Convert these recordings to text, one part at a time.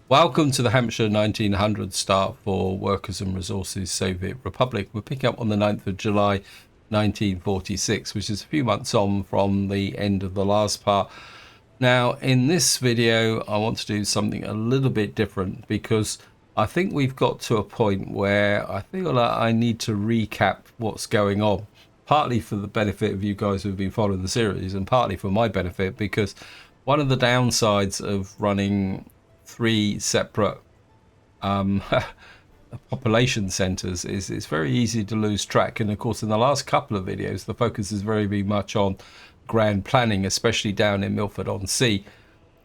Welcome to the Hampshire 1900 start for Workers and Resources Soviet Republic. We're picking up on the 9th of July 1946, which is a few months on from the end of the last part. Now, in this video, I want to do something a little bit different because I think we've got to a point where I feel like I need to recap what's going on, partly for the benefit of you guys who've been following the series and partly for my benefit, because one of the downsides of running three separate population centres is it's very easy to lose track. And of course, in the last couple of videos, the focus is very much on grand planning, especially down in Milford-on-Sea.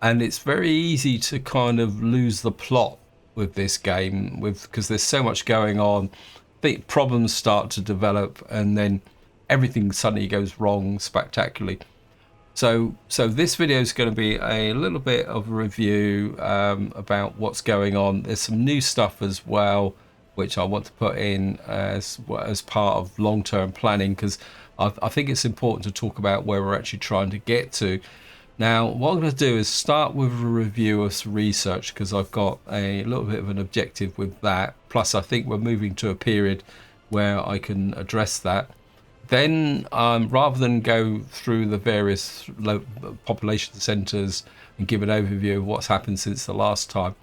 And it's very easy to kind of lose the plot with this game because there's so much going on. Big problems start to develop and then everything suddenly goes wrong spectacularly. So this video is going to be a little bit of a review about what's going on. There's some new stuff as well, which I want to put in as part of long-term planning, because I think it's important to talk about where we're actually trying to get to. Now, what I'm going to do is start with a review of some research, because I've got a little bit of an objective with that. Plus, I think we're moving to a period where I can address that. Then, rather than go through the various population centres and give an overview of what's happened since the last time,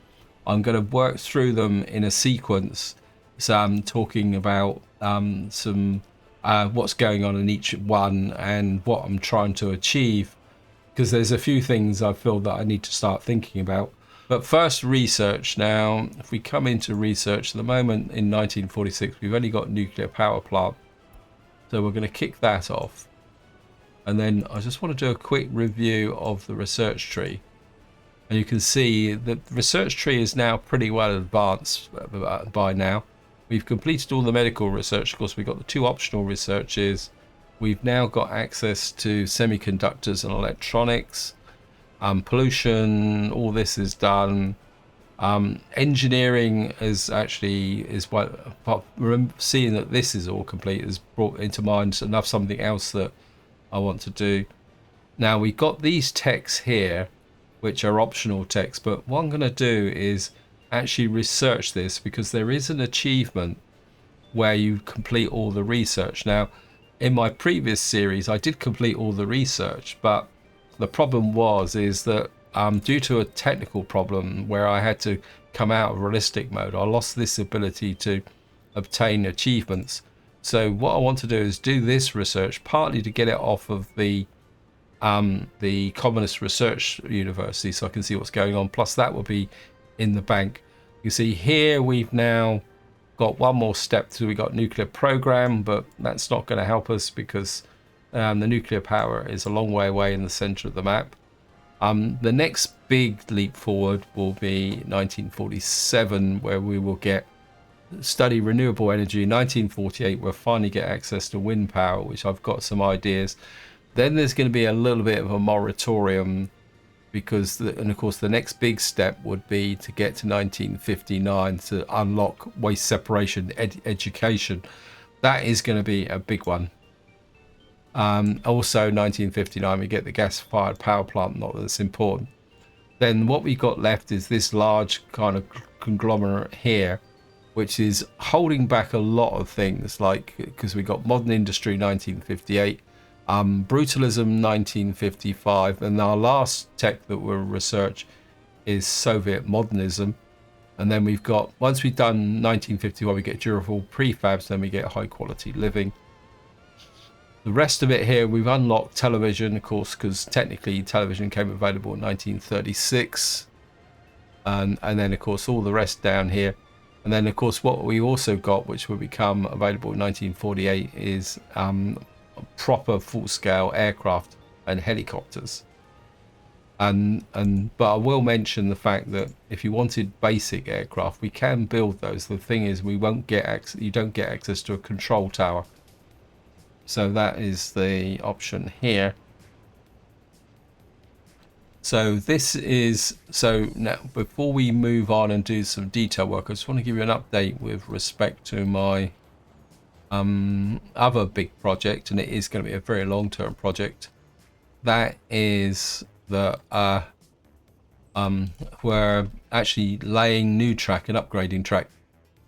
I'm going to work through them in a sequence. So I'm talking about what's going on in each one and what I'm trying to achieve, because there's a few things I feel that I need to start thinking about. But first, research. Now, if we come into research, at the moment in 1946, we've only got nuclear power plant. So we're going to kick that off. And then I just want to do a quick review of the research tree. And you can see that the research tree is now pretty well advanced by now. We've completed all the medical research. Of course, we've got the two optional researches. We've now got access to semiconductors and electronics. Pollution, all this is done. Engineering is what, seeing that this is all complete has brought into mind enough something else that I want to do. Now we've got these texts here, which are optional texts, but what I'm going to do is actually research this, because there is an achievement where you complete all the research. Now, in my previous series, I did complete all the research, but the problem is that due to a technical problem where I had to come out of realistic mode, I lost this ability to obtain achievements. So what I want to do is do this research, partly to get it off of the Communist Research University, so I can see what's going on. Plus, that will be in the bank. You see here we've now got one more step to. We got nuclear program, but that's not going to help us because the nuclear power is a long way away in the center of the map. The next big leap forward will be 1947, where we will study renewable energy. 1948, we'll finally get access to wind power, which I've got some ideas. Then there's going to be a little bit of a moratorium, because and of course the next big step would be to get to 1959 to unlock waste separation education. That is going to be a big one. Also 1959 we get the gas-fired power plant, not that it's important. Then what we got left is this large kind of conglomerate here, which is holding back a lot of things, like because we got modern industry 1958, brutalism 1955, and our last tech that we'll research is Soviet modernism. And then we've got, once we've done 1951, we get durable prefabs, then we get high quality living. The rest of it here, we've unlocked television, of course, because technically television came available in 1936. And then, of course, all the rest down here. And then, of course, what we also got, which will become available in 1948, is proper full-scale aircraft and helicopters. But I will mention the fact that if you wanted basic aircraft, we can build those. The thing is, we won't get you don't get access to a control tower. So that is the option here. So now before we move on and do some detail work, I just want to give you an update with respect to my other big project, and it is going to be a very long-term project. That is that we're actually laying new track and upgrading track.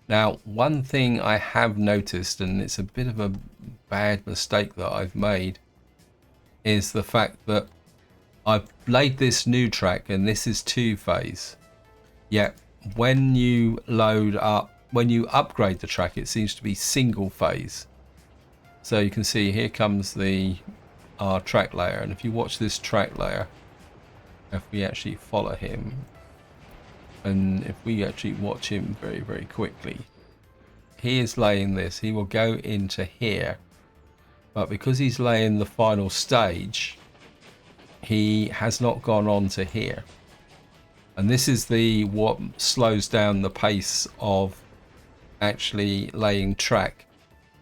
Now, one thing I have noticed, and it's a bit of a bad mistake that I've made, is the fact that I've laid this new track and this is 2-phase. Yet when you load up, when you upgrade the track, it seems to be single phase. So you can see here comes our track layer, and if you watch this track layer, if we actually follow him, and if we actually watch him very, very quickly, he is laying this. He will go into here, but because he's laying the final stage, he has not gone on to here. And this is what slows down the pace of actually laying track.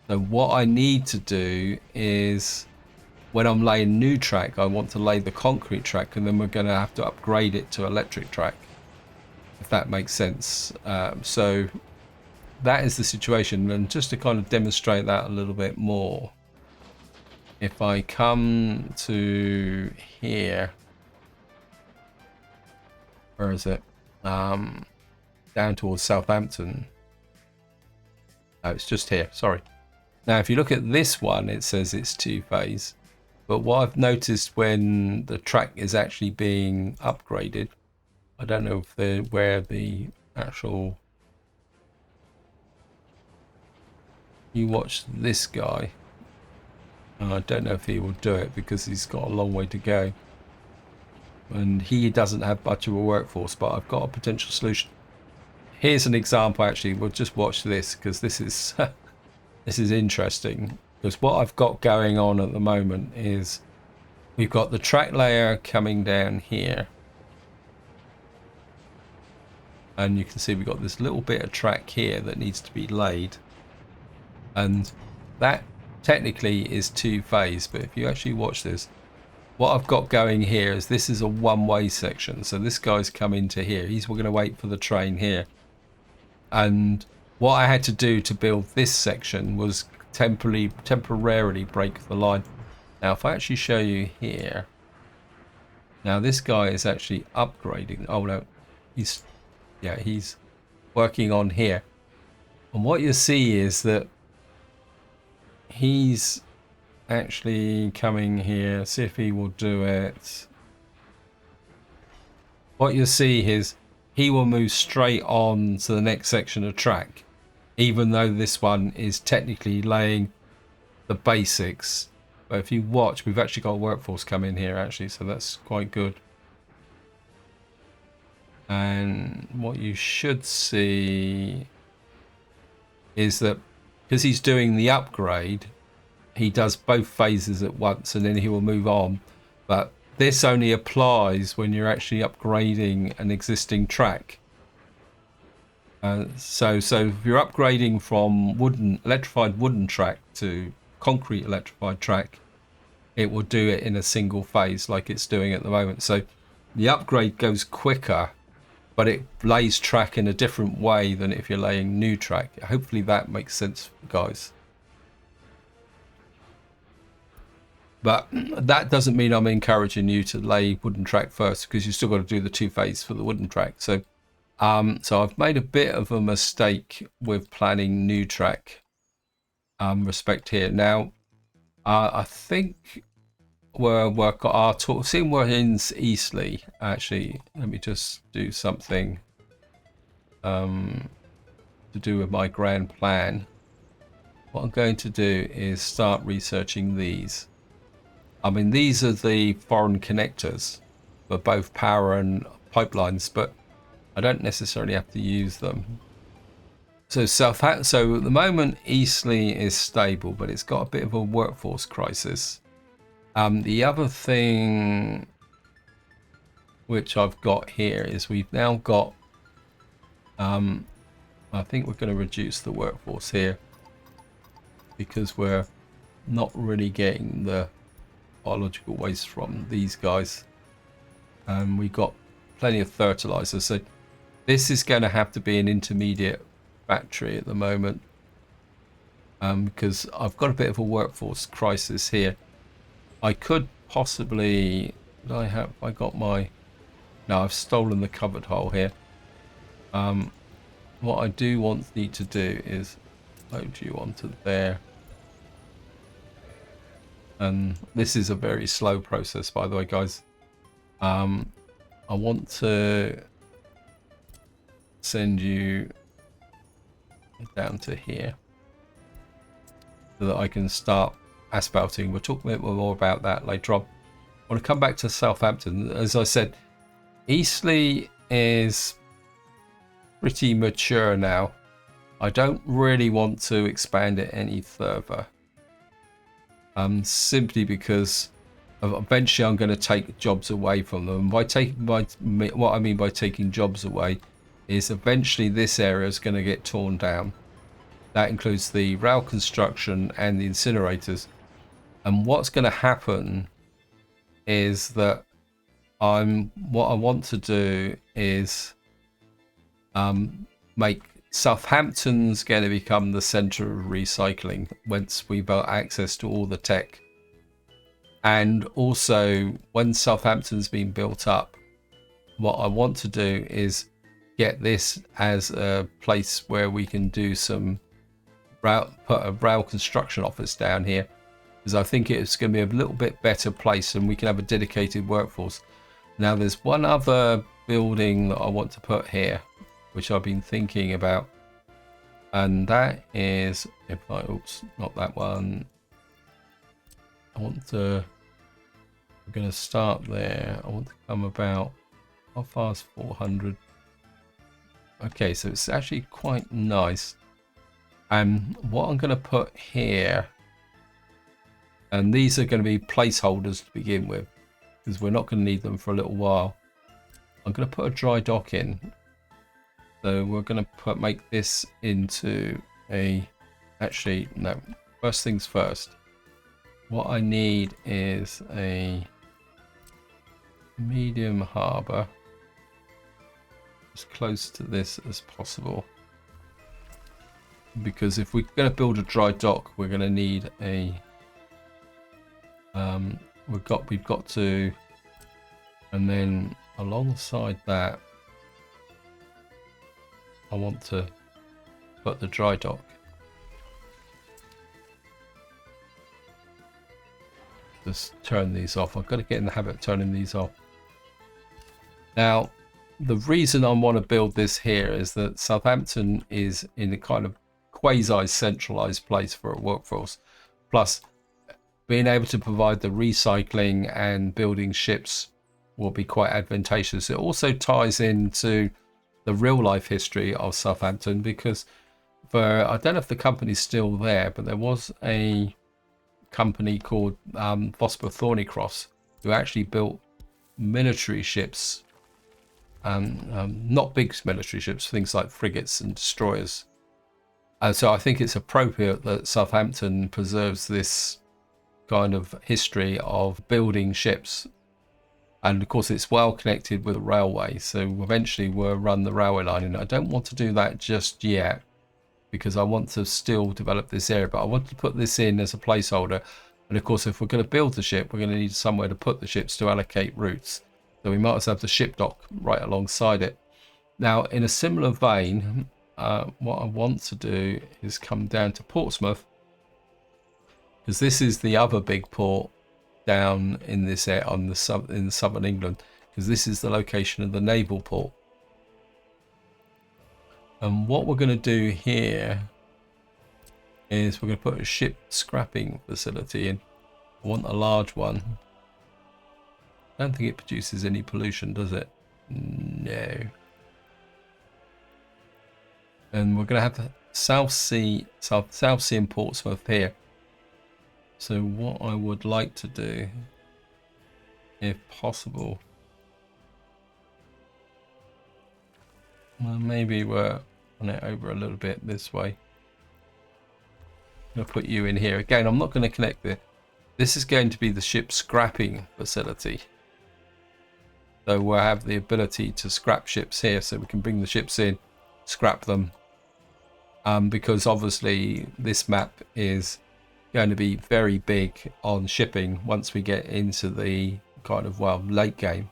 So what I need to do is, when I'm laying new track, I want to lay the concrete track, and then we're going to have to upgrade it to electric track, if that makes sense. So that is the situation. And just to kind of demonstrate that a little bit more, if I come to here, where is it? Down towards Southampton. Oh, it's just here, sorry. Now, if you look at this one, it says it's 2-phase. But what I've noticed when the track is actually being upgraded, I don't know if where the actual... You watch this guy. I don't know if he will do it because he's got a long way to go. And he doesn't have much of a workforce, but I've got a potential solution. Here's an example, actually. We'll just watch this because this is this is interesting. Because what I've got going on at the moment is we've got the track layer coming down here. And you can see we've got this little bit of track here that needs to be laid. And that technically is 2-phase, but if you actually watch this, what I've got going here is this is a one-way section. So this guy's come into here. He's going to wait for the train here. And what I had to do to build this section was temporarily break the line. Now, if I actually show you here, now this guy is actually upgrading. Oh no, he's working on here. And what you see is that he's actually coming here. See if he will do it. What you see is he will move straight on to the next section of track, even though this one is technically laying the basics. But if you watch, we've actually got a workforce come in here actually, so that's quite good. And what you should see is that because he's doing the upgrade, he does both phases at once, and then he will move on. But this only applies when you're actually upgrading an existing track. So if you're upgrading from electrified wooden track to concrete electrified track, it will do it in a single phase like it's doing at the moment. So the upgrade goes quicker, but it lays track in a different way than if you're laying new track. Hopefully that makes sense, guys. But that doesn't mean I'm encouraging you to lay wooden track first, because you still got to do the 2-phase for the wooden track. So I've made a bit of a mistake with planning new track respect here. Now, I think we're in Eastleigh. Actually, let me just do something to do with my grand plan. What I'm going to do is start researching these. I mean, these are the foreign connectors for both power and pipelines, but I don't necessarily have to use them. So so at the moment, Eastleigh is stable, but it's got a bit of a workforce crisis. The other thing which I've got here is we've now got, I think we're going to reduce the workforce here because we're not really getting the biological waste from these guys. We've got plenty of fertilizer, so this is going to have to be an intermediate factory at the moment, because I've got a bit of a workforce crisis here. I could possibly, I got my Now I've stolen the cupboard hole here. What I do need to do is load you onto there. And this is a very slow process, by the way, guys. I want to send you down to here so that I can start asphalting. We'll talk a bit more about that later on. I want to come back to Southampton. As I said, Eastleigh is pretty mature now. I don't really want to expand it any further. Simply because eventually I'm going to take jobs away from them. What I mean by taking jobs away is eventually this area is going to get torn down. That includes the rail construction and the incinerators. And what's going to happen is that what I want to do is make Southampton's going to become the centre of recycling once we've got access to all the tech. And also, when Southampton's been built up, what I want to do is get this as a place where we can do some put a rail construction office down here, because I think it's going to be a little bit better place and we can have a dedicated workforce. Now there's one other building that I want to put here, which I've been thinking about, and that is, oops, not that one. We're going to start there. I want to come about, how far is 400? Okay, so it's actually quite nice. And what I'm going to put here, and these are going to be placeholders to begin with, because we're not going to need them for a little while. I'm going to put a dry dock in. So we're going to make this into actually, no, first things first. What I need is a medium harbour, as close to this as possible. Because if we're going to build a dry dock, we're going to need a we've got to, and then alongside that I want to put the dry dock. Just turn these off. I've got to get in the habit of turning these off. Now, the reason I want to build this here is that Southampton is in a kind of quasi-centralized place for a workforce. Plus, being able to provide the recycling and building ships will be quite advantageous. It also ties into the real life history of Southampton, because I don't know if the company's still there, but there was a company called Vosper Thornycross who actually built military ships, not big military ships, things like frigates and destroyers. So I think it's appropriate that Southampton preserves this kind of history of building ships. And of course it's well connected with the railway, so eventually we'll run the railway line. And I don't want to do that just yet, because I want to still develop this area, but I want to put this in as a placeholder. And of course, if we're going to build the ship, we're going to need somewhere to put the ships to allocate routes. So we might as well have the ship dock right alongside it. Now, in a similar vein, what I want to do is come down to Portsmouth, because this is the other big port down in this area in southern England, because this is the location of the naval port. And what we're going to do here is we're going to put a ship scrapping facility in. I want a large one. I don't think it produces any pollution, does it? No. And we're going to have the South Sea and Portsmouth here. So what I would like to do, if possible, well, maybe we're on it over a little bit this way. I'm going to put you in here. Again, I'm not going to connect it. This is going to be the ship scrapping facility. So we'll have the ability to scrap ships here, so we can bring the ships in, scrap them. Because obviously this map is going to be very big on shipping once we get into the kind of, well, late game.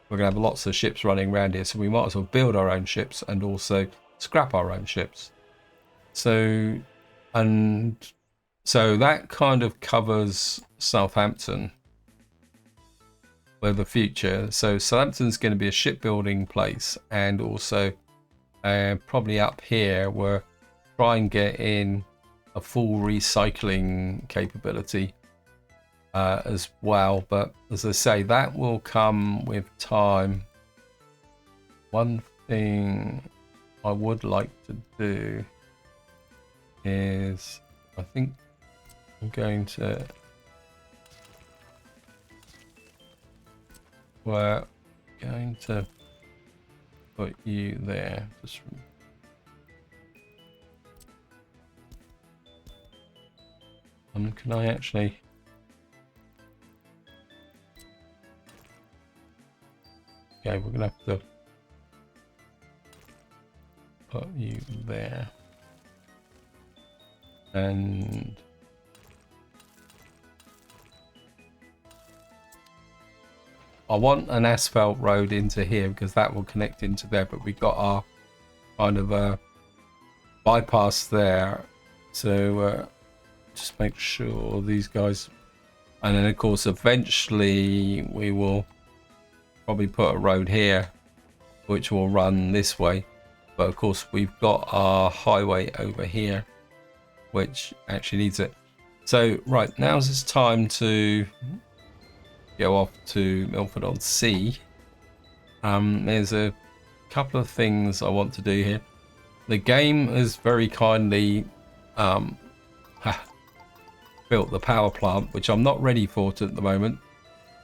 we're going to have lots of ships running around here, so we might as well build our own ships and also scrap our own ships. So, and so that kind of covers Southampton for the future. So Southampton's going to be a shipbuilding place, and also probably up here we're try and get in a full recycling capability as well. But as I say, that will come with time. One thing I would like to do is, I think I'm going to, we're going to put you there. Just can I actually? Okay, we're gonna have to put you there, and I want an asphalt road into here because that will connect into there, but we've got our kind of a bypass there, so just make sure these guys, and then of course eventually we will probably put a road here which will run this way, but of course we've got our highway over here which actually needs it. So right, now's this time to go off to Milford-on-Sea. There's a couple of things I want to do here. The game has very kindly built the power plant, which I'm not ready for at the moment,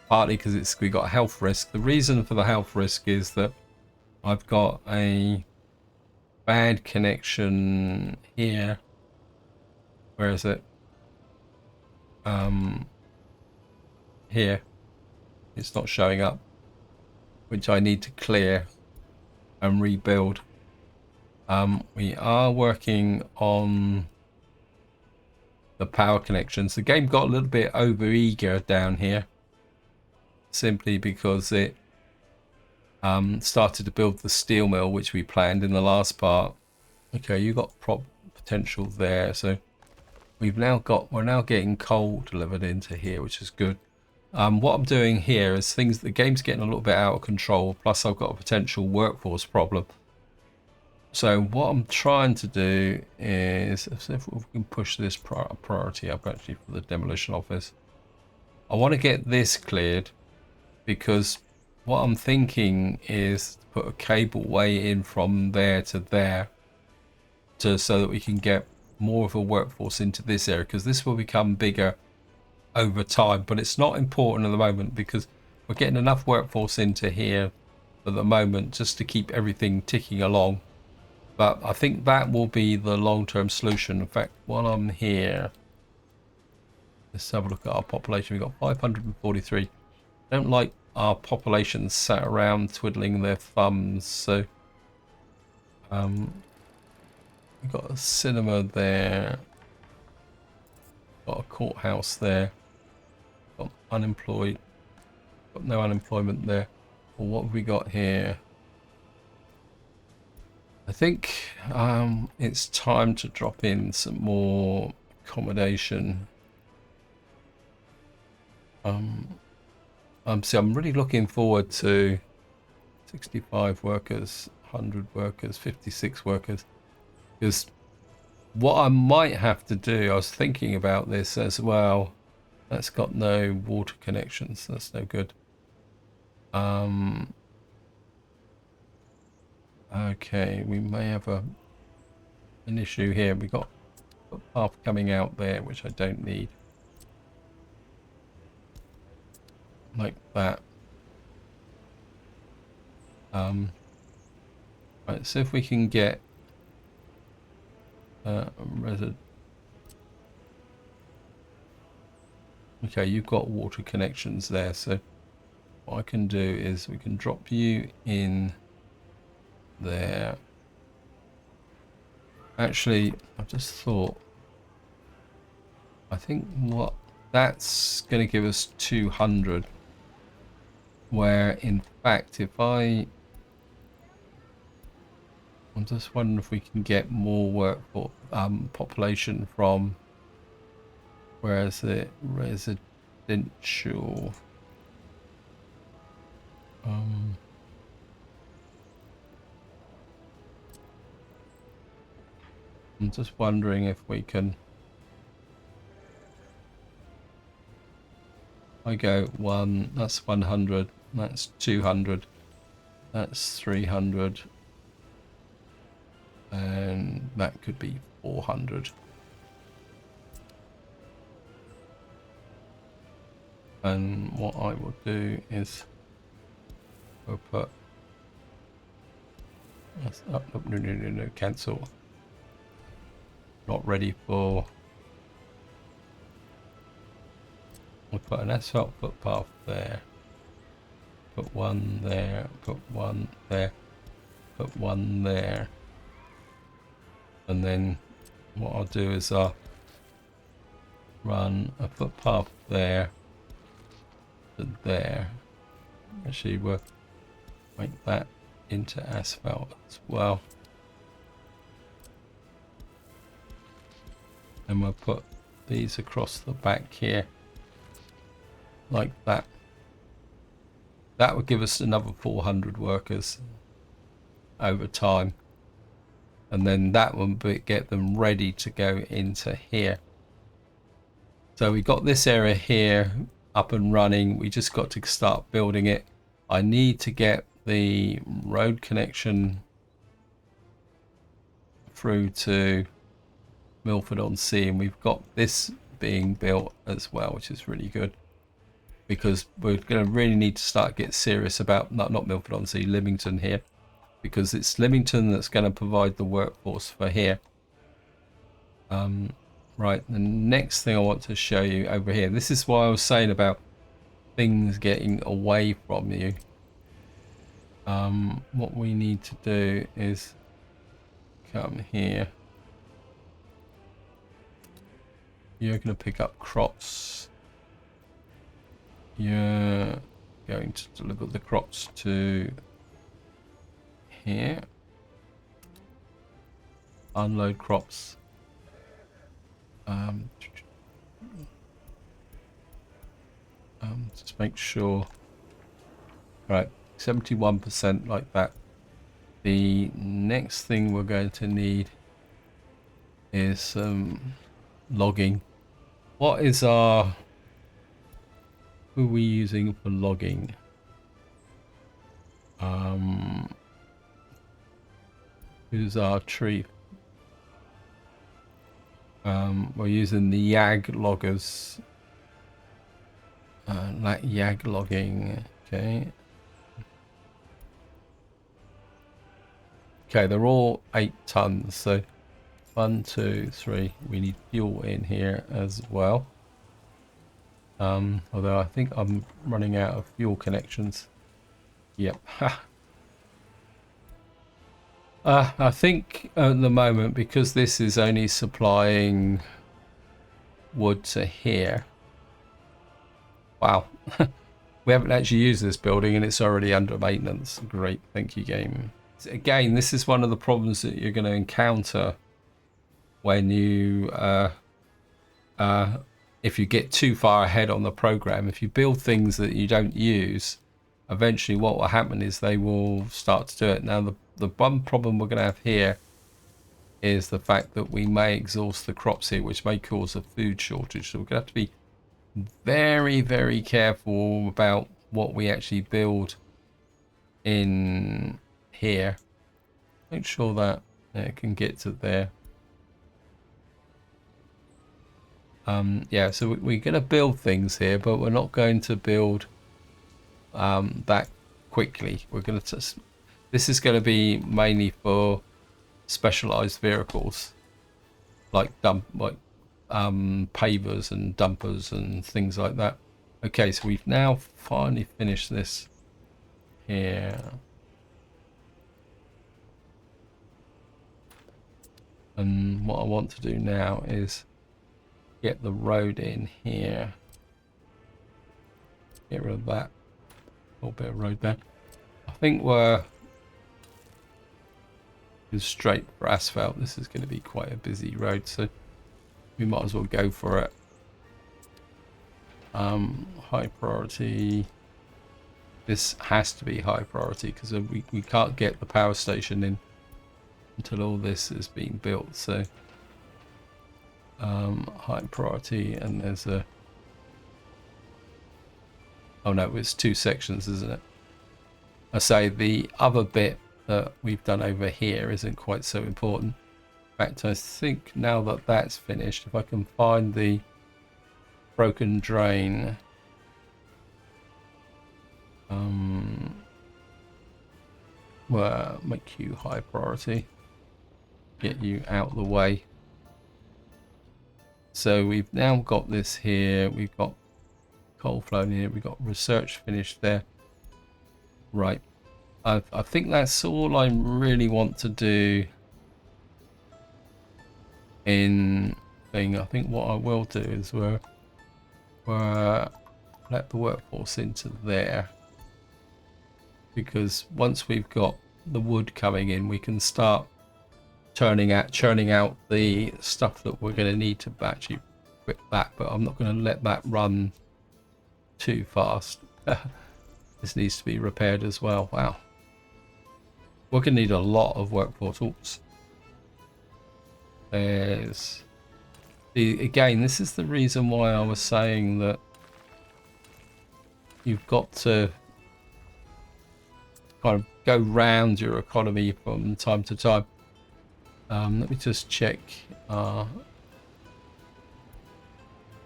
partly because we got a health risk. The reason for the health risk is that I've got a bad connection here. Where is it? Here. It's not showing up, which I need to clear and rebuild. We are working on the power connections. The game got a little bit over eager down here, simply because it started to build the steel mill, which we planned in the last part. Okay, you got potential there, so we're now getting coal delivered into here, which is good. What I'm doing here is the game's getting a little bit out of control, plus I've got a potential workforce problem. So what I'm trying to do is see if we can push this priority up actually for the demolition office. I want to get this cleared, because what I'm thinking is to put a cableway in from there to there, so that we can get more of a workforce into this area, because this will become bigger over time, but it's not important at the moment because we're getting enough workforce into here at the moment just to keep everything ticking along. But I think that will be the long-term solution. In fact, while I'm here, let's have a look at our population. We've got 543. I don't like our population sat around twiddling their thumbs, so we've got a cinema there, got a courthouse there, got unemployed, got no unemployment there. Well, what have we got here? I think it's time to drop in some more accommodation. So I'm really looking forward to 65 workers, 100 workers, 56 workers, because what I might have to do, I was thinking about this as well. That's got no water connections. That's no good. Okay, we may have an issue here. We got a path coming out there, which I don't need. Like that. Right, so if we can get okay, you've got water connections there, so what I can do is we can drop you in there. Actually, I've just thought, I think what that's going to give us 200, where in fact if I'm just wondering if we can get more work for population from, where is it, residential, I'm just wondering if we can, I go 1, that's 100, that's 200, that's 300, and that could be 400. And what I will do is we'll put, no, cancel, not ready for, we'll put an asphalt footpath there, put one there, put one there, put one there, and then what I'll do is I'll run a footpath there to there. Actually we'll make that into asphalt as well, and we'll put these across the back here like that. That would give us another 400 workers over time, and then that will get them ready to go into here. So we got this area here up and running. We just got to start building it. I need to get the road connection through to Milford-on-Sea, and we've got this being built as well, which is really good, because we're going to really need to start get serious about not Milford-on-Sea, Lymington here, because it's Lymington that's going to provide the workforce for here. Right, the next thing I want to show you over here, this is why I was saying about things getting away from you. What we need to do is come here. You're going to pick up crops. You're going to deliver the crops to here. Unload crops. Just make sure. Right, 71% like that. The next thing we're going to need is some logging. What is our, who are we using for logging? Who's our tree? We're using the YAG loggers. Like YAG logging. Okay. Okay, they're all 8 tons. So 1, 2, 3. We need fuel in here as well. Although I think I'm running out of fuel connections. Yep. I think at the moment, because this is only supplying wood to here. Wow. We haven't actually used this building and it's already under maintenance. Great. Thank you, game. Again, this is one of the problems that you're going to encounter when you if you get too far ahead on the program. If you build things that you don't use, eventually what will happen is they will start to do it. Now the one problem we're going to have here is the fact that we may exhaust the crops here, which may cause a food shortage. So we're going to have to be very, very careful about what we actually build in here. Make sure that it can get to there. Yeah, so we're going to build things here, but we're not going to build that quickly. We're going to this is going to be mainly for specialized vehicles like pavers and dumpers and things like that. Okay, so we've now finally finished this here. And what I want to do now is get the road in here. Get rid of that. little bit of road there. I think we're straight for asphalt. This is going to be quite a busy road, so we might as well go for it. High priority. This has to be high priority because we can't get the power station in until all this is being built. So high priority, and there's a, oh no, it's 2 sections, isn't it? I say the other bit that we've done over here isn't quite so important. In fact, I think now that that's finished, if I can find the broken drain, well, make you high priority, get you out of the way. So we've now got this here, we've got coal flowing here, we've got research finished there. Right, I think that's all I really want to do in thing. I think what I will do is we'll let the workforce into there, because once we've got the wood coming in, we can start churning out the stuff that we're going to need to actually quit that. But I'm not going to let that run too fast. This needs to be repaired as well. Wow, we're going to need a lot of workforce. Oops. There's again, this is the reason why I was saying that you've got to kind of go round your economy from time to time. Let me just check.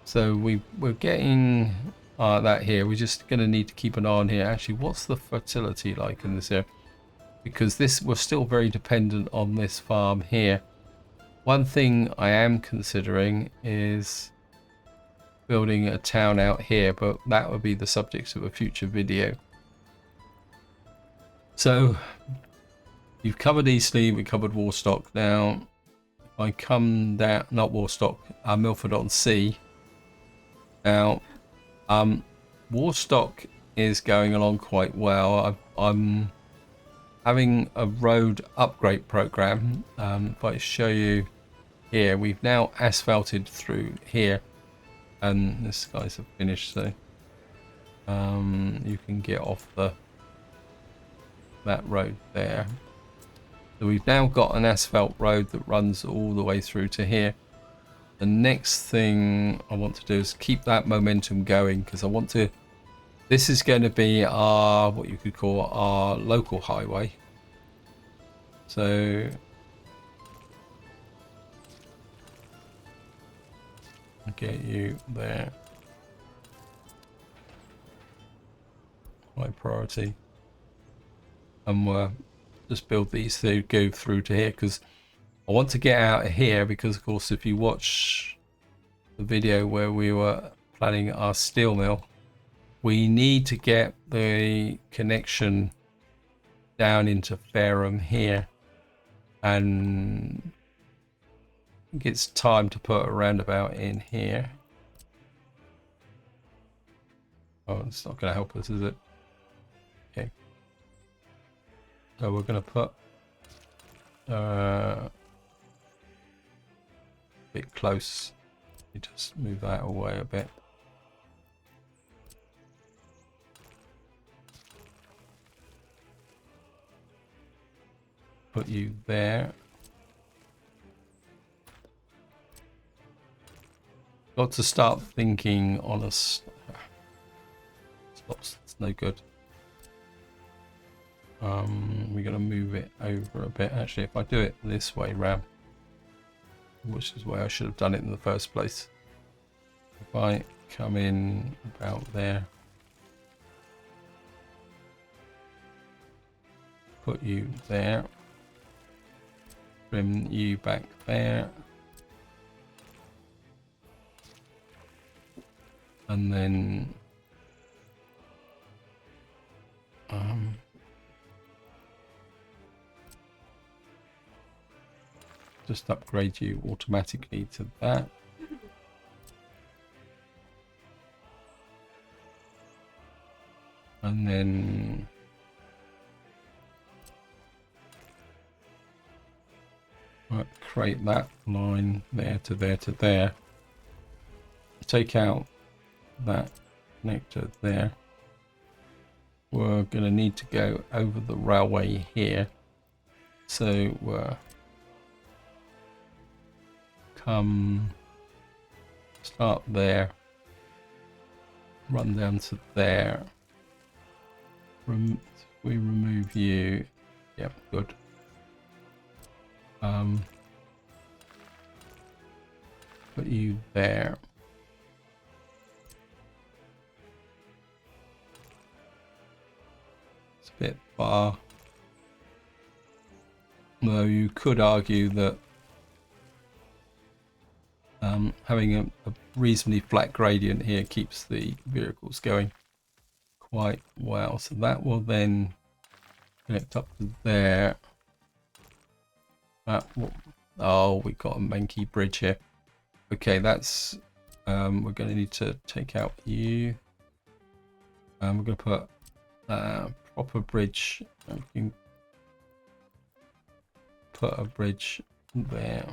So we're getting that here. We're just going to need to keep an eye on here. Actually, what's the fertility like in this area? Because we're still very dependent on this farm here. One thing I am considering is building a town out here, but that would be the subject of a future video. So you've covered Eastleigh, we covered Warstock. Now if I come down, not Warstock, Milford-on-Sea. Now Warstock is going along quite well. I'm having a road upgrade program. If I show you here, we've now asphalted through here, and this guys have finished, so you can get off that road there. So we've now got an asphalt road that runs all the way through to here. The next thing I want to do is keep that momentum going, because I want to, this is going to be our, what you could call our local highway. So I'll get you there. High priority. And we'll just build these to go through to here, because I want to get out of here, because of course if you watch the video where we were planning our steel mill, we need to get the connection down into Fareham here, and I think it's time to put a roundabout in here. Oh, it's not going to help us, is it? Okay. So we're going to put a bit close. You just move that away a bit. Put you there. Got to start thinking on a stops. It's no good. We're gonna move it over a bit. Actually, if I do it this way round, which is where I should have done it in the first place. If I come in about there, put you there, trim you back there, and then just upgrade you automatically to that. and then create that line there to there to there. Take out that connector there. We're going to need to go over the railway here, so we're come start there, run down to there. We remove you. Yep, good. Put you there. It's a bit far. Though you could argue that having a reasonably flat gradient here keeps the vehicles going quite well. So that will then connect up to there. That will, oh, we got a manky bridge here. Okay, that's we're going to need to take out you. We're going to put proper bridge. We can put a bridge there,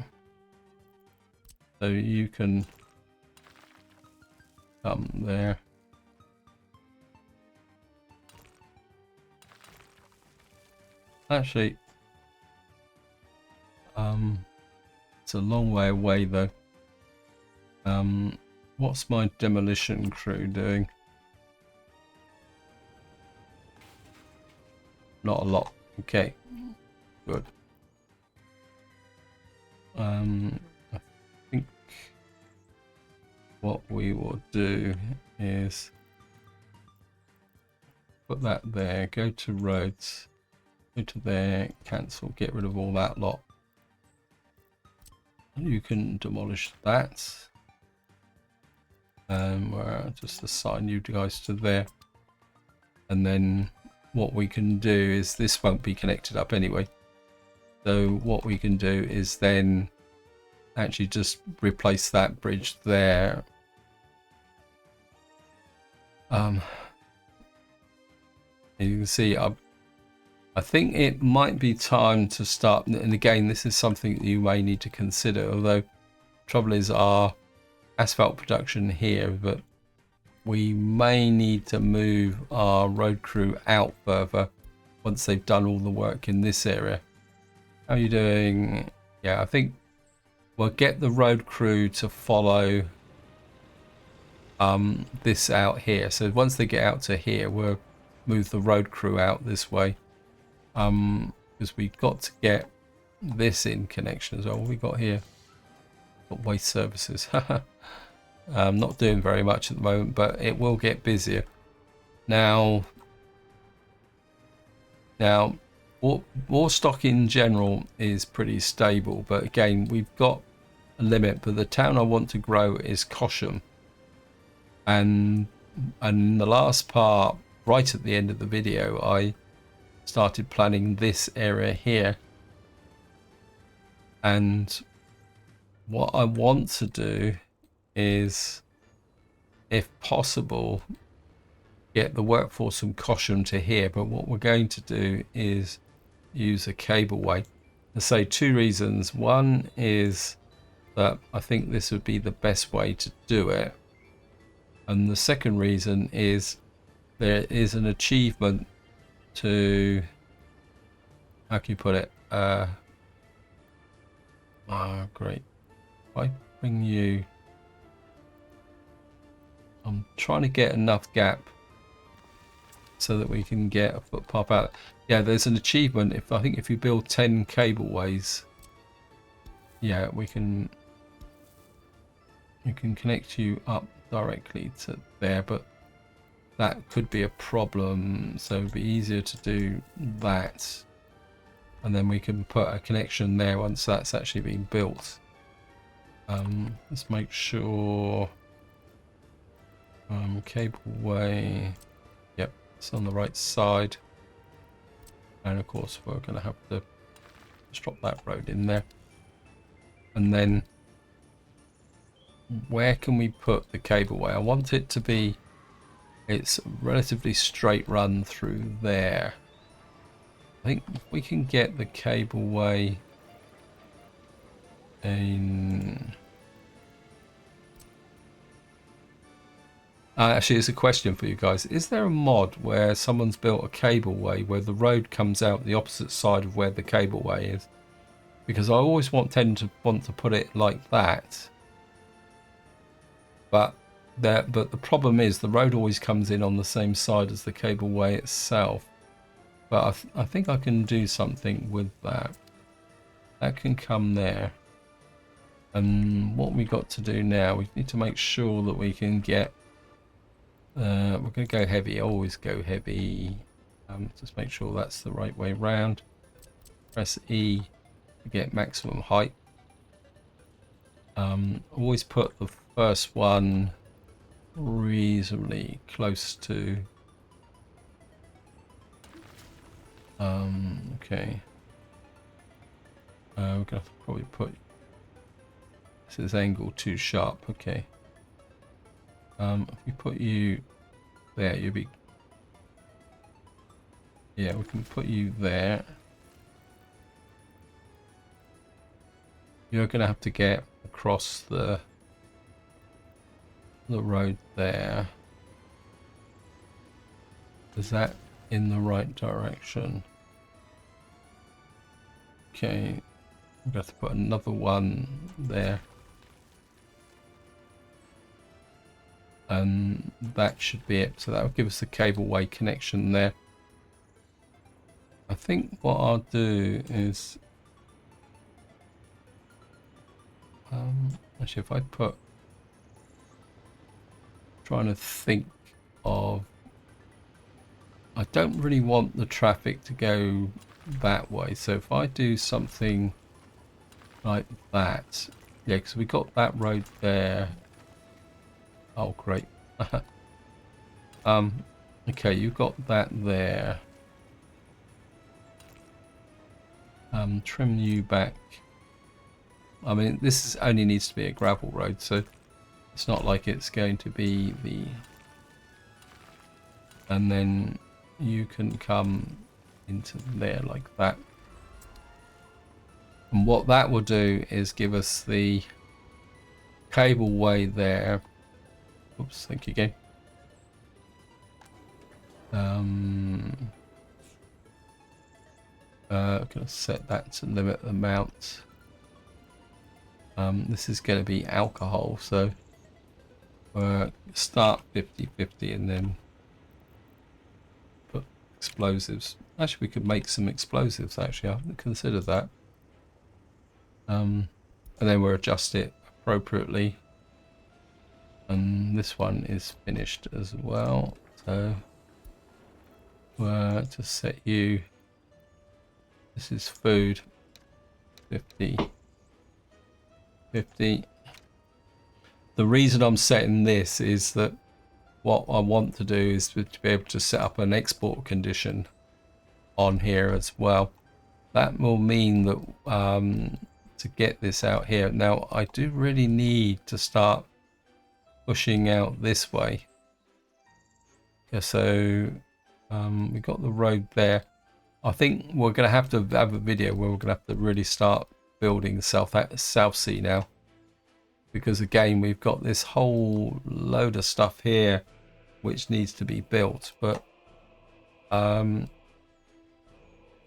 so you can come there. Actually, it's a long way away though. What's my demolition crew doing? Not a lot. Okay, good. I think what we will do is put that there, go to roads, go to there, cancel, get rid of all that lot. You can demolish that. We'll just assign you guys to there. And then what we can do is, this won't be connected up anyway. So what we can do is then actually just replace that bridge there. You can see I think it might be time to start, and again this is something that you may need to consider, although trouble is our asphalt production here, but we may need to move our road crew out further once they've done all the work in this area. How are you doing? Yeah, I think we'll get the road crew to follow this out here. So once they get out to here, we'll move the road crew out this way, because we've got to get this in connection as well. What we got here? Got waste services. Not doing very much at the moment, but it will get busier. Now war stock in general is pretty stable, but again we've got a limit. But the town I want to grow is Catchup, and the last part, right at the end of the video, I started planning this area here, and what I want to do is, if possible, get the workforce from Catchup to here. But what we're going to do is use a cableway. I say two reasons. One is that I think this would be the best way to do it, and the second reason is there is an achievement to, how can you put it, great, if I bring you, I'm trying to get enough gap so that we can get a foot pop out. Yeah, there's an achievement. I think if you build 10 cableways, yeah, we can connect you up directly to there, but that could be a problem. So it'd be easier to do that, and then we can put a connection there once that's actually been built. Let's make sure cableway, yep, it's on the right side, and of course we're going to have to just drop that road in there. And then where can we put the cableway? I want it to be It's a relatively straight run through there. I think if we can get the cableway in... actually, it's a question for you guys. Is there a mod where someone's built a cableway where the road comes out the opposite side of where the cableway is? Because I always tend to want to put it like that. But the problem is the road always comes in on the same side as the cableway itself. But I think I can do something with that. That can come there. And what we got to do now, we need to make sure that we can get... we're going to go heavy, always go heavy. Just make sure that's the right way round. Press E to get maximum height. Always put the first one reasonably close to... okay. We're going to have to probably put... this is angle too sharp, okay. If we put you there, you'll be... yeah, we can put you there. You're going to have to get across the road there. Is that in the right direction? Okay, I'm going to have to put another one there. And that should be it. So that will give us the cableway connection there. I think what I'll do is... actually, if I put... trying to think of... I don't really want the traffic to go that way. So if I do something like that... yeah, because we got that road there. Oh, great. Okay, you've got that there. Trim you back. I mean, this only needs to be a gravel road, so it's not like it's going to be the... and then you can come into there like that. And what that will do is give us the cableway there. Oops, thank you again. I'm going to set that to limit the amount. This is going to be alcohol, so start 50-50 and then put explosives. Actually, we could make some explosives, actually. I haven't considered that. And then we'll adjust it appropriately. And this one is finished as well. So to set you, this is food, 50. The reason I'm setting this is that what I want to do is to be able to set up an export condition on here as well. That will mean that to get this out here. Now I do really need to start pushing out this way. Yeah, so we got the road there. I think we're going to have a video where we're going to have to really start building South Sea now, because again we've got this whole load of stuff here which needs to be built, but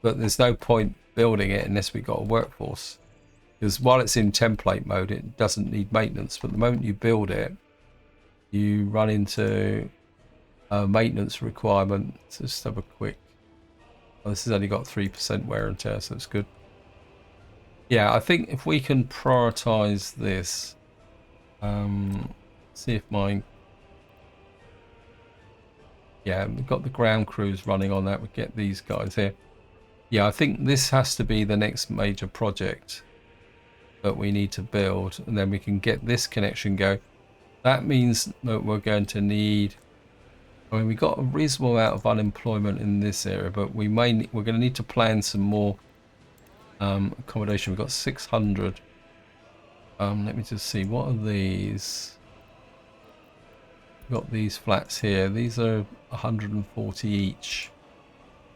there's no point building it unless we've got a workforce, because while it's in template mode it doesn't need maintenance, but the moment you build it you run into a maintenance requirement. So just have a quick... well, this has only got 3% wear and tear, so it's good. Yeah, I think if we can prioritize this, see if mine... yeah, we've got the ground crews running on that. We get these guys here. Yeah, I think this has to be the next major project that we need to build, and then we can get this connection go. That means that we're going to need... I mean, we've got a reasonable amount of unemployment in this area, but we're going to need to plan some more accommodation. We've got 600. Let me just see, what are these? got these flats here. These are 140 each.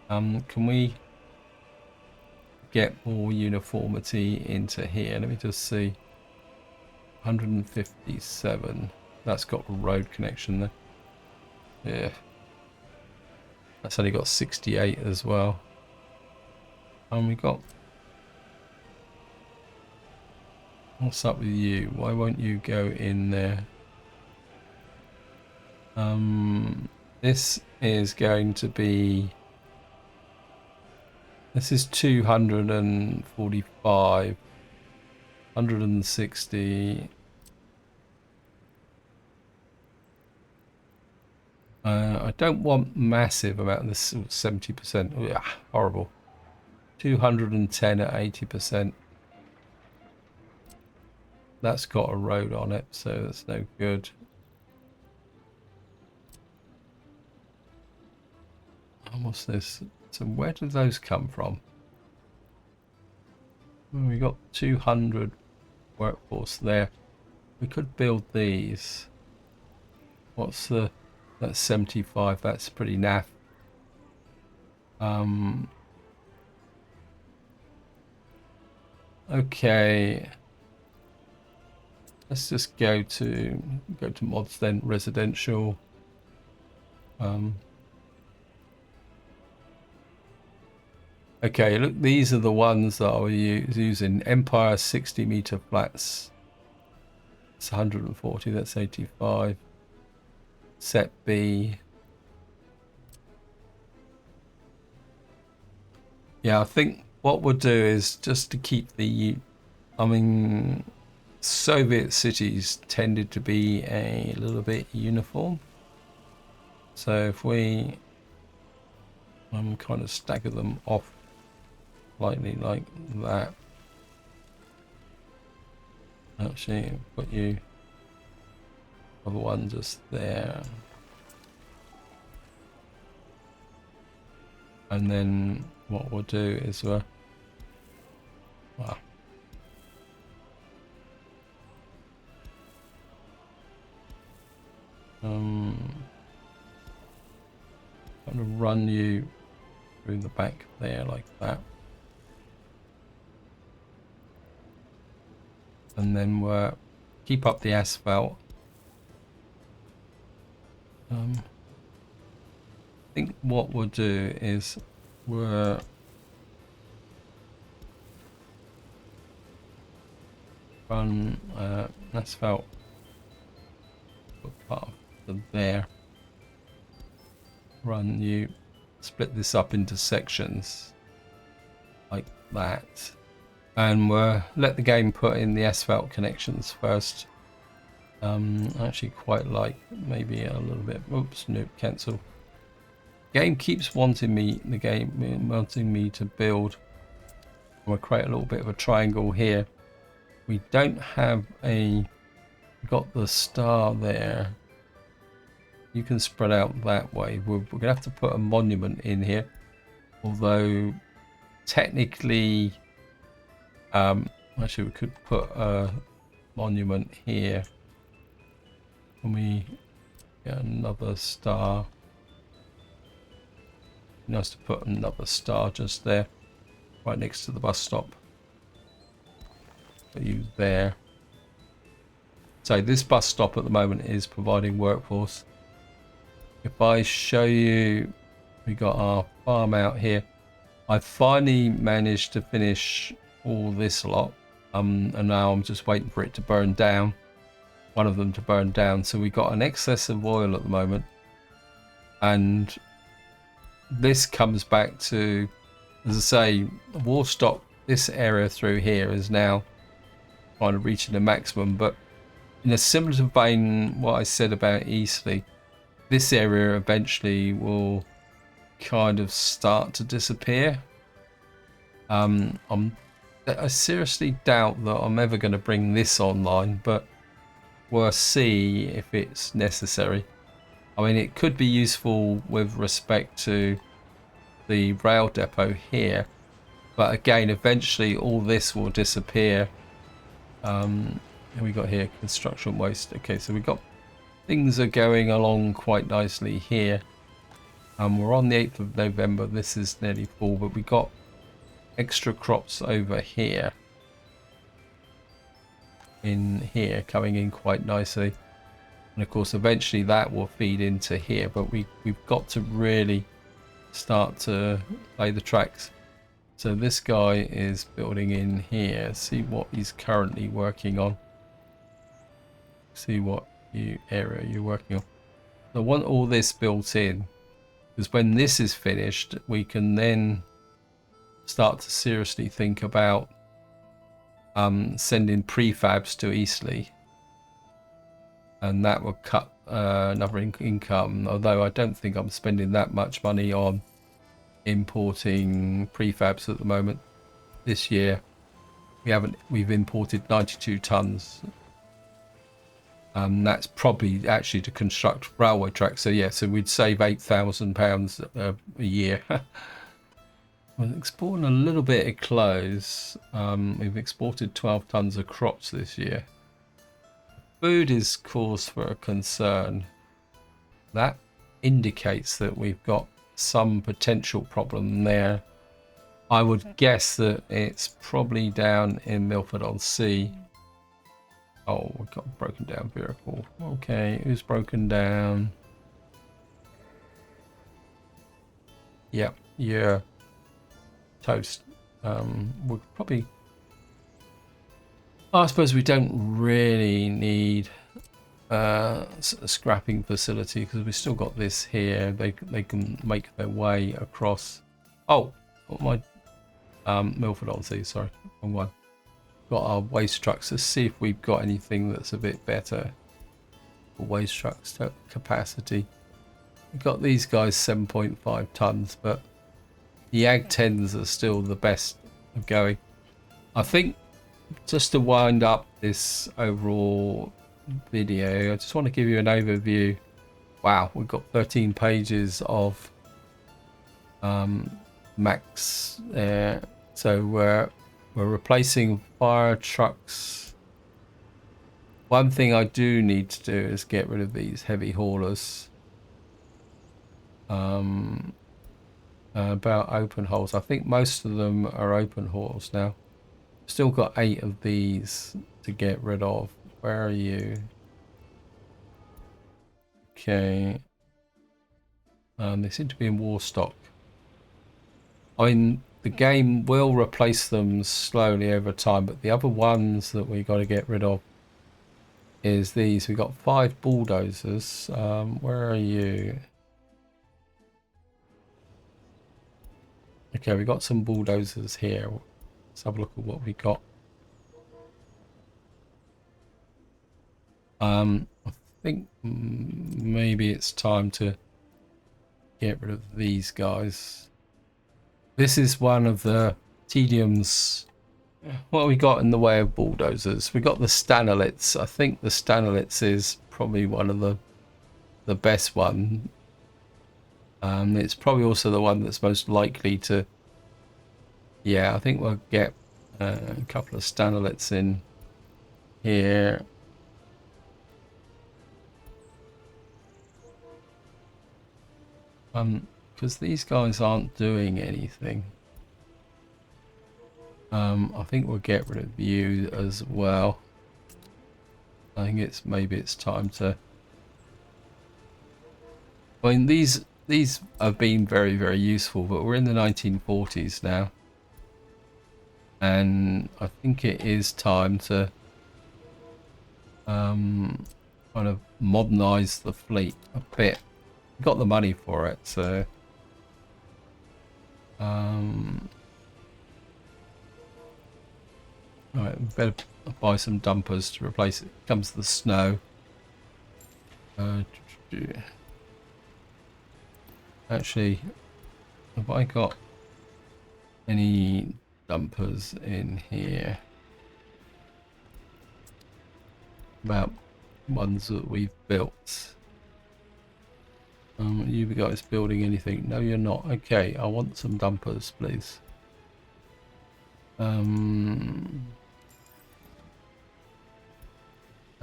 Can we get more uniformity into here? Let me just see. 157. That's got a road connection there. Yeah. That's only got 68 as well. And we got... What's up with you? Why won't you go in there? This is going to be... This is 245. 160. I don't want massive amount of this 70%. Oh, yeah, horrible. 210 at 80%. That's got a road on it, so that's no good. And what's this? So where do those come from? Well, we got 200 workforce there. We could build these. What's the... That's 75. That's pretty naff. Okay. Let's just go to mods then. Residential. Okay, look, these are the ones that I was using. Empire 60-meter flats. It's 140. That's 85. Set B. Yeah, I think what we'll do is just to keep the... I mean, Soviet cities tended to be a little bit uniform. So if we kind of stagger them off slightly like that. Actually, put you... Other one just there. And then what we'll do is wow. Kind of run you through the back there like that. And then we'll keep up the asphalt. I think what we'll do is we'll run asphalt part of there. Run you, split this up into sections like that, and we'll let the game put in the asphalt connections first. I actually quite like maybe a little bit. Oops, nope, cancel. Game keeps wanting me. The game wanting me to build. We'll create a little bit of a triangle here. We don't have a. Got the star there. You can spread out that way. We're gonna have to put a monument in here. Although technically, actually we could put a monument here. Can we get another star? Nice to put another star just there, right next to the bus stop. Put you there. So this bus stop at the moment is providing workforce. If I show you, we got our farm out here. I finally managed to finish all this lot, and now I'm just waiting for it to burn down. One of them to burn down. So we got an excess of oil at the moment, and this comes back to, as I say, war stock. This area through here is now kind of reaching the maximum, but in a similar vein what I said about Eastleigh, this area eventually will kind of start to disappear. I seriously doubt that I'm ever going to bring this online, but we'll see if it's necessary. I mean, it could be useful with respect to the rail depot here, but again, eventually all this will disappear. And we got here construction waste. Okay, so we got things are going along quite nicely here. We're on the 8th of November. This is nearly full, but we got extra crops over here. In here, coming in quite nicely. And of course, eventually that will feed into here. But we've got to really start to lay the tracks. So this guy is building in here. See what he's currently working on. See what area you're working on. I want all this built in, because when this is finished, we can then start to seriously think about sending prefabs to Eastleigh, and that will cut another income. Although I don't think I'm spending that much money on importing prefabs at the moment. This year we've imported 92 tons. That's probably actually to construct railway tracks. So yeah, so we'd save £8,000 a year. We're exporting a little bit of clothes. We've exported 12 tons of crops this year. Food is cause for a concern. That indicates that we've got some potential problem there. I would guess that it's probably down in Milford-on-Sea. Oh, we've got a broken down vehicle. Okay, who's broken down? Yep, yeah. Toast. We'll probably... I suppose we don't really need a scrapping facility, because we've still got this here. They can make their way across. Oh, my Milford-on-Sea, sorry, wrong one. Got our waste trucks. Let's see if we've got anything that's a bit better for waste trucks capacity. We've got these guys 7.5 tons, but the Ag 10s are still the best of going. I think just to wind up this overall video, I just want to give you an overview. Wow, we've got 13 pages of max there. So we're replacing fire trucks. One thing I do need to do is get rid of these heavy haulers. About open hauls, I think most of them are open hauls now. Still got 8 of these to get rid of. Where are you? Okay. They seem to be in war stock. I mean, the game will replace them slowly over time, but the other ones that we got to get rid of is these. We got 5 bulldozers. Where are you? Okay, we got some bulldozers here. Let's have a look at what we got. I think maybe it's time to get rid of these guys. This is one of the tediums. What have we got in the way of bulldozers? We got the Stanolits. I think the Stanolits is probably one of the best one. It's probably also the one that's most likely to... Yeah, I think we'll get a couple of Stanolits in here. Because these guys aren't doing anything. I think we'll get rid of you as well. I think maybe it's time to... I mean, these have been very, very useful, but we're in the 1940s now. And I think it is time to kind of modernise the fleet a bit. We've got the money for it, so... Alright, we better buy some dumpers to replace it. Comes the snow. Actually, have I got any dumpers in here? About ones that we've built. Are you guys building anything? No, you're not. Okay, I want some dumpers, please.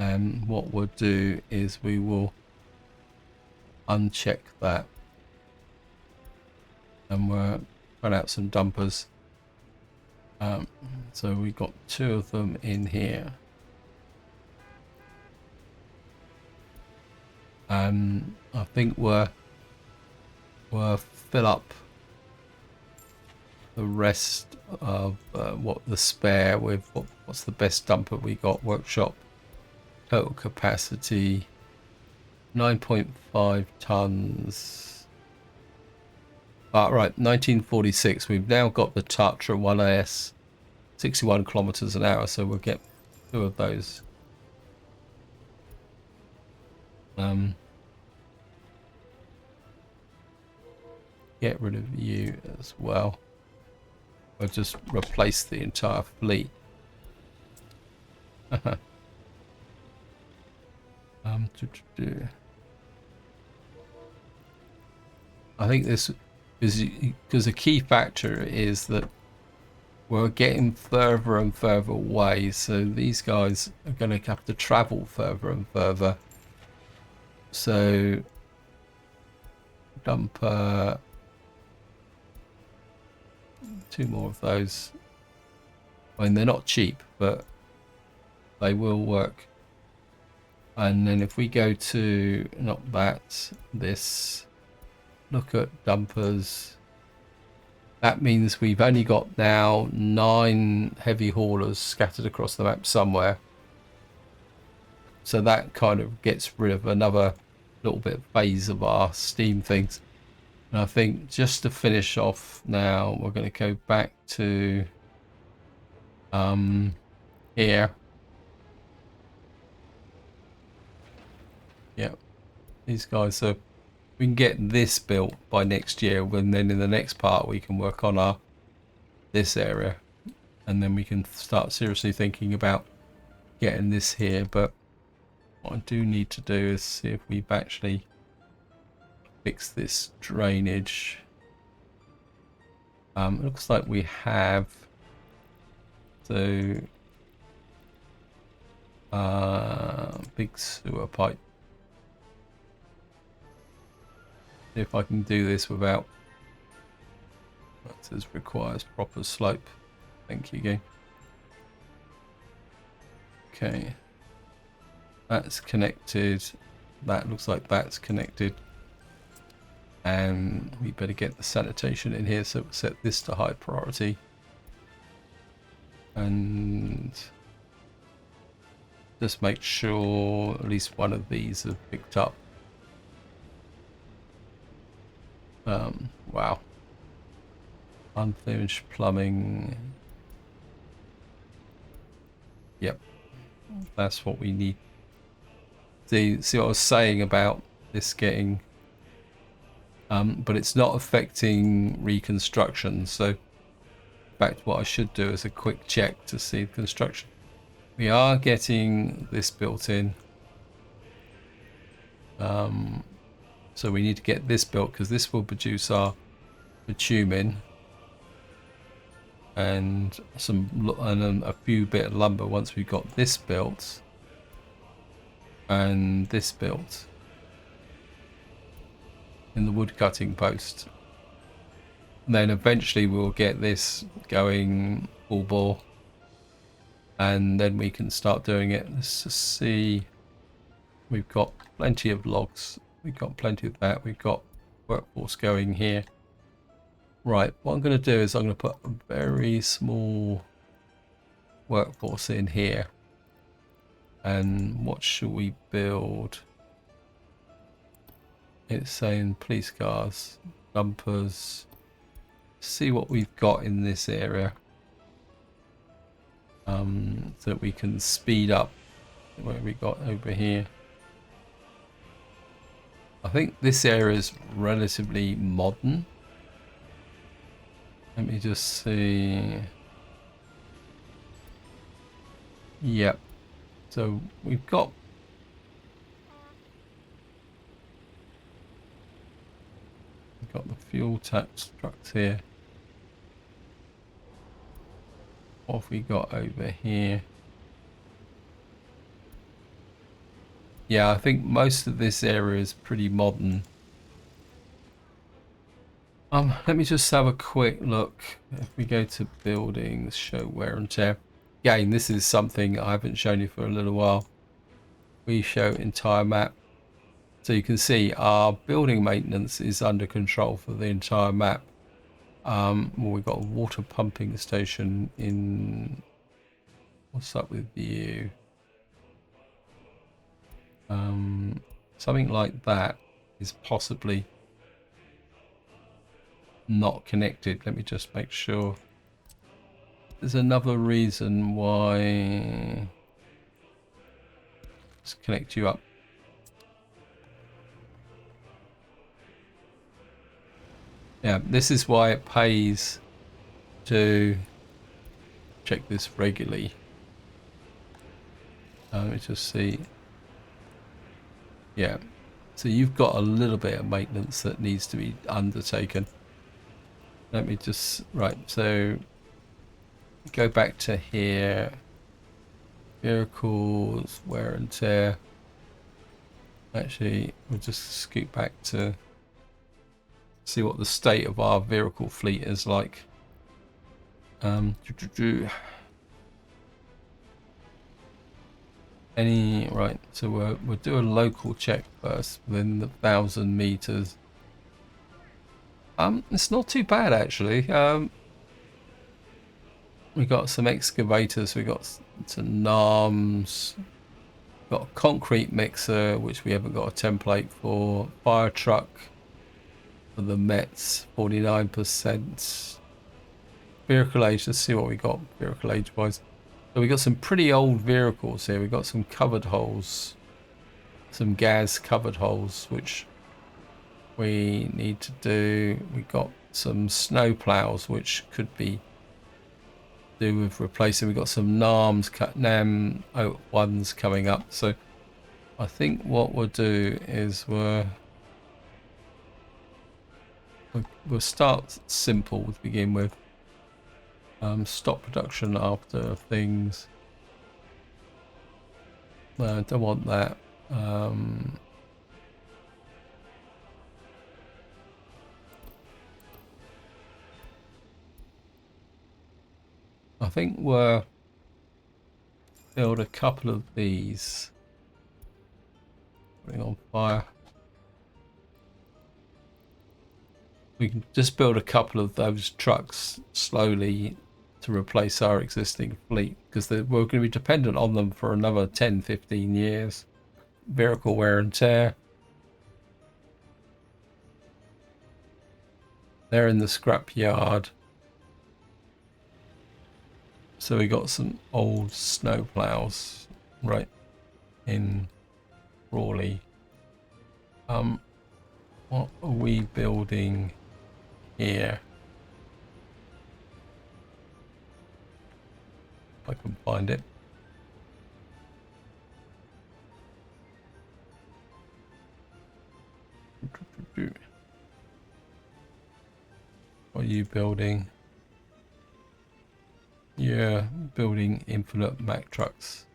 And what we'll do is we will uncheck that, and we'll put out some dumpers. So we got 2 of them in here. And I think we'll fill up the rest of what the spare with what's the best dumper we got. Workshop total capacity 9.5 tons. Right, 1946. We've now got the Tatra 1AS 61 kilometers an hour, so we'll get 2 of those. Get rid of you as well. We'll just replace the entire fleet. I think this is because a key factor is that we're getting further and further away, so these guys are going to have to travel further and further. So dump 2 more of those. I mean, they're not cheap, but they will work. And then if we go to, not that, this, look at dumpers, that means we've only got now 9 heavy haulers scattered across the map somewhere. So that kind of gets rid of another little bit of phase of our steam things. And I think just to finish off now, we're going to go back to here. Yeah, these guys, so we can get this built by next year, and then in the next part we can work on this area, and then we can start seriously thinking about getting this here. But what I do need to do is see if we've actually fixed this drainage. It looks like we have. So big sewer pipe. See if I can do this without, that says requires proper slope. Thank you, game. Okay, that's connected. That looks like that's connected, and we better get the sanitation in here, so we'll set this to high priority and just make sure at least one of these are picked up. Wow, unfinished plumbing. Yep, that's what we need. See what I was saying about this getting, but it's not affecting reconstruction. So in fact, what I should do is a quick check to see construction. We are getting this built in. So we need to get this built because this will produce our bitumen and a few bit of lumber once we've got this built and this built in the wood cutting post. And then eventually we'll get this going full bore, and then we can start doing it. Let's just see. We've got plenty of logs. We've got plenty of that. We've got workforce going here. Right, what I'm going to do is I'm going to put a very small workforce in here. And what should we build? It's saying police cars, dumpers. See what we've got in this area. So that we can speed up. What have we got over here? I think this area is relatively modern. Let me just see. Yep. So we've got the fuel tax trucks here. What have we got over here? Yeah, I think most of this area is pretty modern. Let me just have a quick look. If we go to buildings, show wear and tear. Again, this is something I haven't shown you for a little while. We show entire map. So you can see our building maintenance is under control for the entire map. Well, we've got a water pumping station in... What's up with you? Something like that is possibly not connected. Let me just make sure. There's another reason why. Let's connect you up. Yeah, this is why it pays to check this regularly. Let me just see. Yeah, so you've got a little bit of maintenance that needs to be undertaken. Let me just, right, so go back to here. Vehicles, wear and tear. Actually, we'll just scoot back to see what the state of our vehicle fleet is like. Right, so we'll do a local check first within the 1,000 meters. It's not too bad actually. We got some excavators, we got some NARMs, got a concrete mixer which we haven't got a template for, fire truck for the Mets, 49%. Vehicle age, let's see what we got vehicle age wise. So we got some pretty old vehicles here. We got some covered holes, some gas covered holes, which we need to do. We got some snow plows, which could be do with replacing. We got some NAM ones coming up. So I think what we'll do is we'll start simple to begin with. Stop production after things. No, I don't want that. I think we'll build a couple of these. Putting on fire. We can just build a couple of those trucks slowly to replace our existing fleet, because we're going to be dependent on them for another 10-15 years. Vehicle wear and tear. They're in the scrap yard. So we got some old snow plows right in Crawley. What are we building here? If I can find it. What are you building? Yeah, building infinite Mack trucks.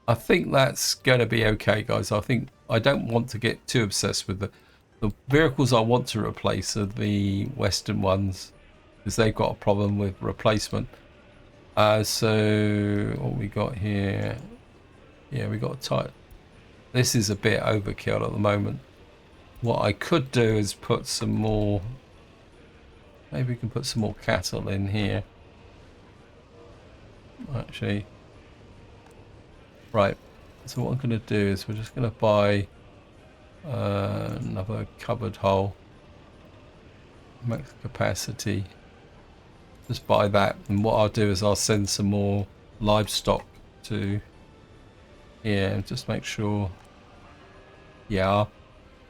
I think that's going to be okay, guys. I don't want to get too obsessed with the vehicles I want to replace are the Western ones, because they've got a problem with replacement. So what we got here? Yeah, we got a tight. This is a bit overkill at the moment. What I could do is put some more. Maybe we can put some more cattle in here. Actually, right. So what I'm going to do is we're just going to buy another covered hole. Max capacity. Just buy that, and what I'll do is I'll send some more livestock to here and just make sure. Yeah, our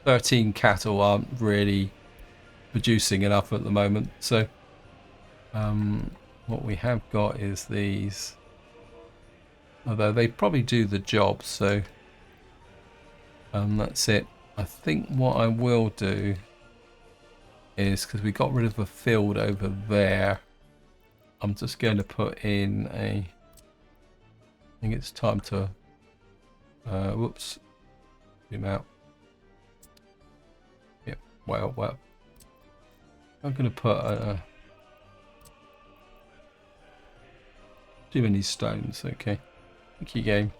13 cattle aren't really producing enough at the moment, so what we have got is these, although they probably do the job, so that's it. I think what I will do is, because we got rid of a field over there, I'm just going to put in I think it's time to Whoops. Zoom out. Yep. Well. I'm going to put too many stones. Okay. Thank you, game.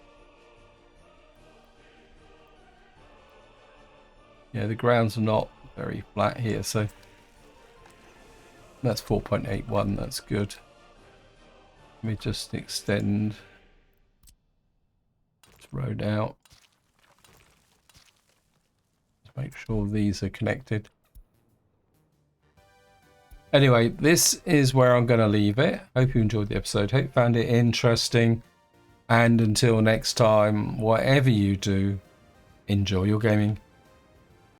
Yeah, the grounds are not very flat here, so that's 4.81. That's good. Let me just extend this road out to make sure these are connected. Anyway, this is where I'm going to leave it. Hope you enjoyed the episode. Hope you found it interesting. And until next time, whatever you do, enjoy your gaming.